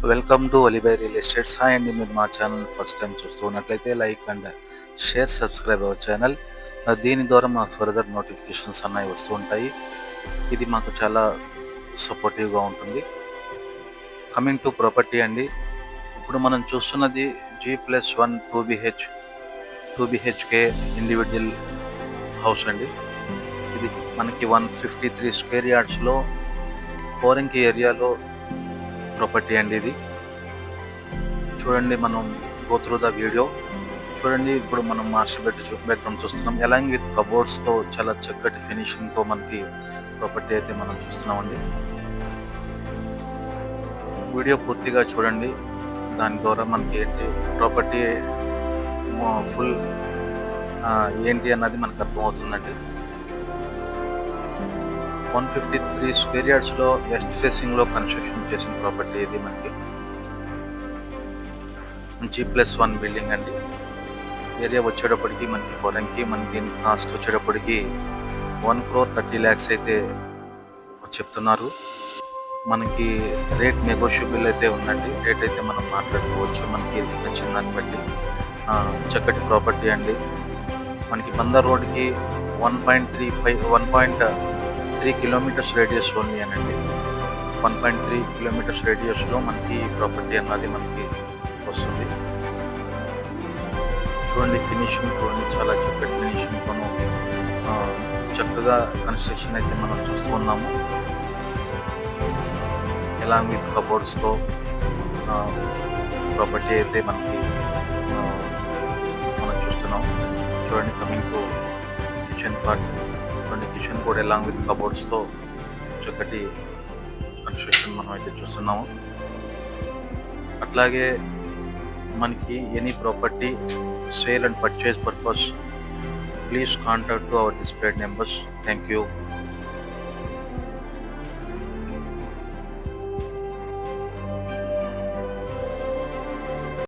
Welcome to Ali Bhai real estates. Hi అండి, మీరు మా ఛానల్ ఫస్ట్ టైం చూస్తూ ఉన్నట్లయితే like and share, subscribe our channel. దీని ద్వారా మా ఫర్దర్ నోటిఫికేషన్స్ అన్నవి వస్తూ ఉంటాయి. ఇది మాకు చాలా సపోర్టివ్గా ఉంటుంది. కమింగ్ టు ప్రాపర్టీ అండి, ఇప్పుడు మనం చూస్తున్నది G+1 2BHK ఇండివిజువల్ హౌస్ అండి. ఇది మనకి 153 స్క్వేర్ యార్డ్స్లో పోరంకి ఏరియాలో ప్రాపర్టీ అండి. ఇది చూడండి, మనం గో త్రూ ద వీడియో చూడండి. ఇప్పుడు మనం మాస్టర్ బెడ్రూమ్ చూస్తున్నాం, అలాంగ్ విత్ కబోర్డ్స్తో చాలా చక్కటి ఫినిషింగ్తో మనకి ప్రాపర్టీ అయితే మనం చూస్తున్నామండి. వీడియో పూర్తిగా చూడండి, దాని ద్వారా మనకి ఏంటి ప్రాపర్టీ ఫుల్ ఏంటి అన్నది మనకు అర్థమవుతుందండి. 153 స్క్వేర్ యార్డ్స్లో వెస్ట్ ఫేసింగ్లో కన్స్ట్రక్షన్ చేసిన ప్రాపర్టీ ఇది. మనకి G+1 బిల్డింగ్ అండి. ఏరియా వచ్చేటప్పటికి మనకి పొరంకి దీని కాస్ట్ వచ్చేటప్పటికి 1,30,00,000 అయితే చెప్తున్నారు. మనకి రేట్ నెగోషియబుల్ అయితే ఉందండి. రేట్ అయితే మనం మాట్లాడుకోవచ్చు, మనకి నచ్చిన దాన్ని బట్టి. చక్కటి ప్రాపర్టీ అండి. మనకి బందర్ రోడ్కి 1.3 కిలోమీటర్స్ రేడియస్ ఓన్లీ అనండి. 1.3 కిలోమీటర్స్ రేడియస్లో మనకి ప్రాపర్టీ అన్నది మనకి వస్తుంది. చూడండి, ఫినిషింగ్ చూడండి, చాలా చక్కటి ఫినిషింగ్తోనూ చక్కగా కన్స్ట్రక్షన్ అయితే మనం చూస్తూ ఉన్నాము. ఎలాంగ్ విత్ కబోర్డ్స్తో ప్రాపర్టీ అయితే మనకి మనం చూస్తున్నాం. చూడండి, కమింగ్ టు కిచెన్ పార్ట్ చూడండి. కిచెన్ కూడా ఎలాంగ్ విత్ కబోర్డ్స్తో చక్కటి కన్స్ట్రక్షన్ మనం అయితే చూస్తున్నాము. అట్లాగే మనకి any property sale and purchase purpose, please contact to our displayed numbers. Thank you.